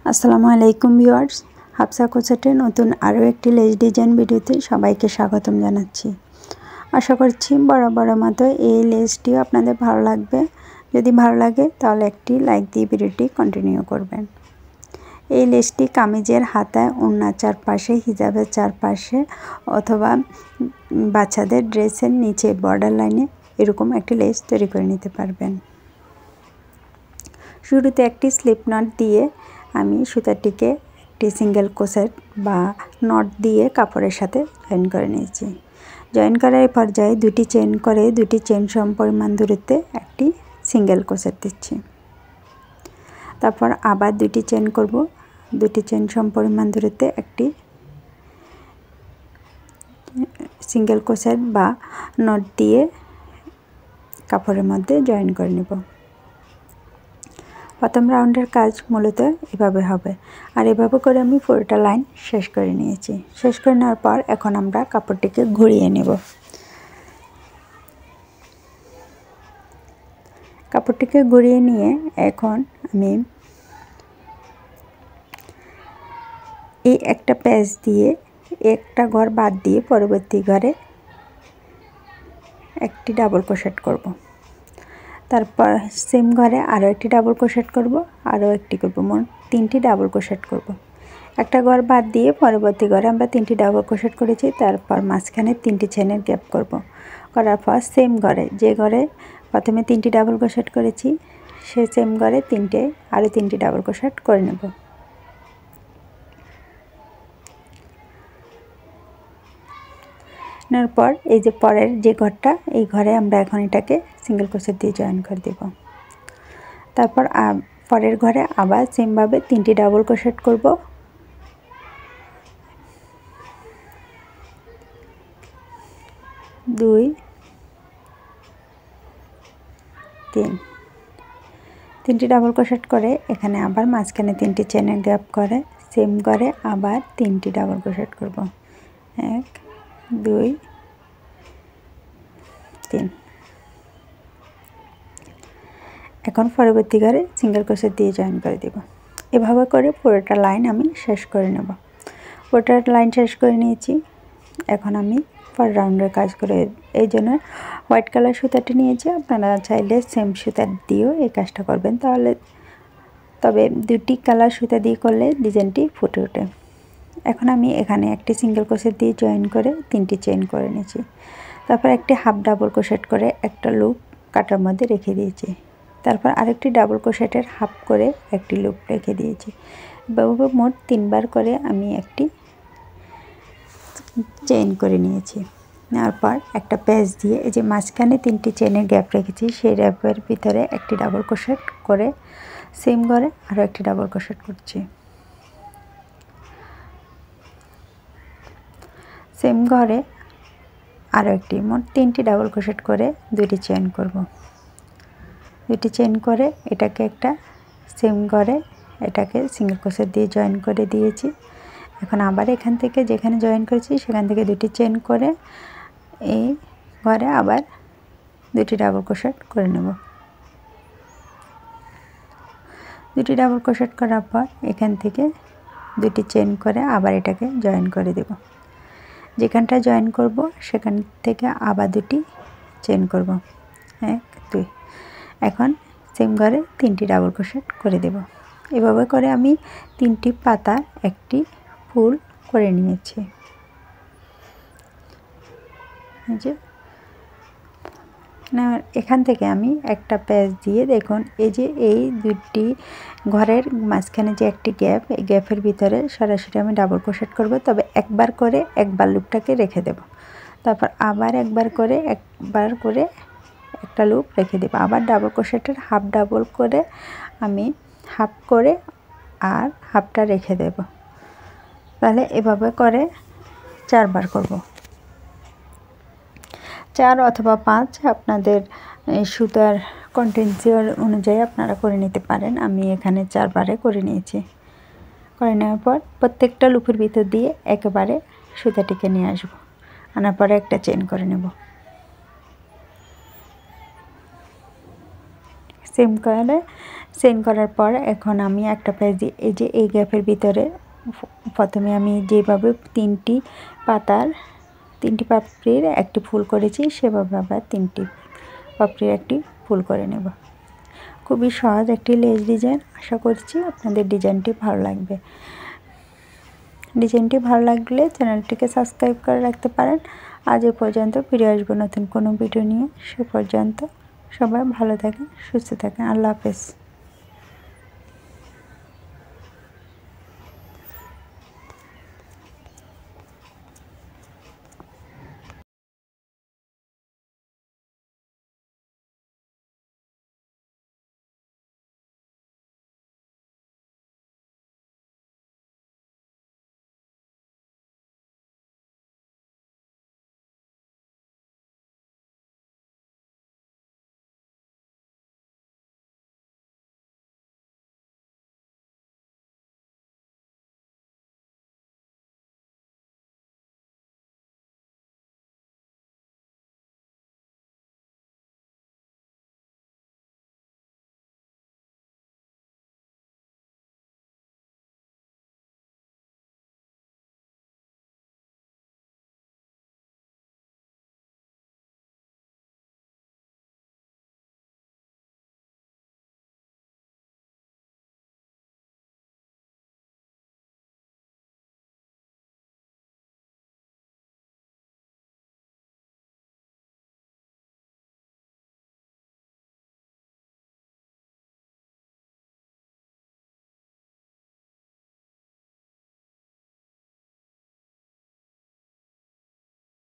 আসসালামু আলাইকুম ভিউয়ার্স, হাফসা কোচেটের নতুন আরও একটি লেস ডিজাইন ভিডিওতে সবাইকে স্বাগতম জানাচ্ছি। আশা করছি বরাবরের মতো এই লেসটিও আপনাদের ভালো লাগবে। যদি ভালো লাগে তাহলে একটি লাইক দিয়ে ভিডিওটি কন্টিনিউ করবেন। এই লেসটি কামিজের হাতায়, ওড়নার চারপাশে, হিজাবের চারপাশে অথবা বাচ্চাদের ড্রেসের নিচে বর্ডার লাইনে এরকম একটি লেস তৈরি করে নিতে পারবেন। শুরুতে একটি স্লিপ নট দিয়ে আমি সুতাটিকে একটি সিঙ্গেল ক্রোশেট বা নট দিয়ে কাপড়ের সাথে জয়েন করে নিয়েছি। জয়েন করার পর্যায়ে দুটি চেন করে দুটি চেন সমপরিমাণ দূরত্বে একটি সিঙ্গেল ক্রোশেট দিচ্ছি। তারপর আবার দুটি চেন করব, দুটি চেন সমপরিমাণ দূরত্বে একটি সিঙ্গেল ক্রোশেট বা নট দিয়ে কাপড়ের মধ্যে জয়েন করে নেব। প্রথম রাউন্ডের কাজ মূলত এভাবে হবে, আর এভাবে করে আমি পুরোটা লাইন শেষ করে নিয়েছি। শেষ করে নেওয়ার পর এখন আমরা কাপড়টিকে ঘুরিয়ে নেব। কাপড়টিকে ঘুরিয়ে নিয়ে এখন আমি এই একটা প্যাচ দিয়ে একটা ঘর বাদ দিয়ে পরবর্তী ঘরে একটি ডাবল ক্রোশেট করব। তারপর সেম ঘরে আরও একটি ডাবল ক্রোশেট করব, আরও একটি করব, মোট তিনটি ডাবল ক্রোশেট করব। একটা ঘর বাদ দিয়ে পরবর্তী ঘরে আমরা তিনটি ডাবল ক্রোশেট করেছি। তারপর মাঝখানে তিনটি চেনের গ্যাপ করব। করার পর সেম ঘরে, যে ঘরে প্রথমে তিনটি ডাবল ক্রোশেট করেছি সেই সেম ঘরে আরও তিনটি ডাবল ক্রোশেট করে নেব। নেওয়ার পর এই যে পরের যে ঘরটা, এই ঘরে আমরা এখন এটাকে সিঙ্গেল ক্রোশেট দিয়ে জয়েন করে দেব। তারপর পরের ঘরে আবার সেমভাবে তিনটি ডাবল ক্রোশেট করব। দুই, তিনটি ডাবল ক্রোশেট করে এখানে আবার মাঝখানে তিনটি চেনের গ্যাপ করে সেম ঘরে আবার তিনটি ডাবল ক্রোশেট করব। এক, দুই, তিন। এখন পরবর্তী ঘরে সিঙ্গেল ক্রোশেট দিয়ে জয়েন করে দেব। এভাবে করে পুরোটা লাইন আমি শেষ করে নেব। পুরোটা লাইন শেষ করে নিয়েছি। এখন আমি পরের রাউন্ডের কাজ করে, এই জন্য হোয়াইট কালার সুতাটি নিয়েছি। আপনারা চাইলে সেম সুতা দিয়েও এই কাজটা করবেন, তবে দুটি কালার সুতা দিয়ে করলে ডিজাইনটি ফুটে ওঠে। এখন আমি এখানে একটি সিঙ্গেল ক্রোশেট দিয়ে জয়েন করে তিনটি চেইন করে নিয়েছি। তারপর একটি হাফ ডাবল ক্রোশেট করে একটা লুপ কাটার মধ্যে রেখে দিয়েছি। তারপর আরেকটি ডাবল ক্রোশেটের হাফ করে একটি লুপ রেখে দিয়েছি। এভাবে মোট তিনবার করে আমি একটি চেইন করে নিয়েছি। নেওয়ার পর একটা প্যাচ দিয়ে এই যে মাঝখানে তিনটি চেনের গ্যাপ রেখেছি সেই গ্যাপের ভিতরে একটি ডাবল ক্রোশেট করে সেম ঘরে আরও একটি ডাবল ক্রোশেট করছি। সেম ঘরে আরও একটি, মোট তিনটি ডাবল ক্রোশেট করে দুটি চেইন করব। দুটি চেইন করে এটাকে একটা সেম ঘরে এটাকে সিঙ্গেল ক্রোশেট দিয়ে জয়েন করে দিয়েছি। এখন আবার এখান থেকে যেখানে জয়েন করেছি সেখান থেকে দুটি চেইন করে এই ঘরে আবার দুটি ডাবল ক্রোশেট করে নেব। দুটি ডাবল ক্রোশেট করার পর এখান থেকে দুটি চেইন করে আবার এটাকে জয়েন করে দেব। যেখানটা জয়েন করব সেখান থেকে আবার দুটি চেইন করব। এক, দুই। এখন সেম ঘরে তিনটি ডাবল ক্রোশেট করে দেব। এভাবে করে আমি তিনটি পাতা একটি ফুল করে নিয়েছি। যে না, এখান থেকে আমি একটা প্যাচ দিয়ে দেখুন এই যে এই দুটি ঘরের মাঝখানে যে একটি গ্যাপ, এই গ্যাপের ভিতরে সরাসরি আমি ডাবল ক্রোশেট করব, তবে একবার করে একবার লুপটাকে রেখে দেব। তারপর আবার একবার করে একটা লুপ রেখে দেব। আবার ডাবল ক্রোশেটের হাফ ডাবল করে আমি হাফ করে আর হাফটা রেখে দেব। তাহলে এভাবে করে চারবার করব, 4 অথবা 5 আপনাদের সুতার কন্টেন্সিওর অনুযায়ী আপনারা করে নিতে পারেন। আমি এখানে 4 বারে করে নিয়েছি। করে নেওয়ার পর প্রত্যেকটা লুপের ভিতর দিয়ে একেবারে সুতাটিকে নিয়ে আসব, আনার পরে একটা চেইন করে নেব। সেম করার পর এখন আমি একটা পেজ দিয়ে এই যে এই গ্যাপের ভিতরে প্রথমে আমি যেভাবে তিনটি পাপড়ির একটি ফুল করেছি সেভাবে আবার তিনটি পাপড়ির একটি ফুল করে নেব। খুবই সহজ একটি লেস ডিজাইন। আশা করছি আপনাদের ডিজাইনটি ভালো লাগবে। ডিজাইনটি ভালো লাগলে চ্যানেলটিকে সাবস্ক্রাইব করে রাখতে পারেন। আজ এ পর্যন্ত, ফিরে আসবো নতুন কোনো ভিডিও নিয়ে। সে পর্যন্ত সবাই ভালো থাকেন, সুস্থ থাকেন। আল্লাহ হাফেজ।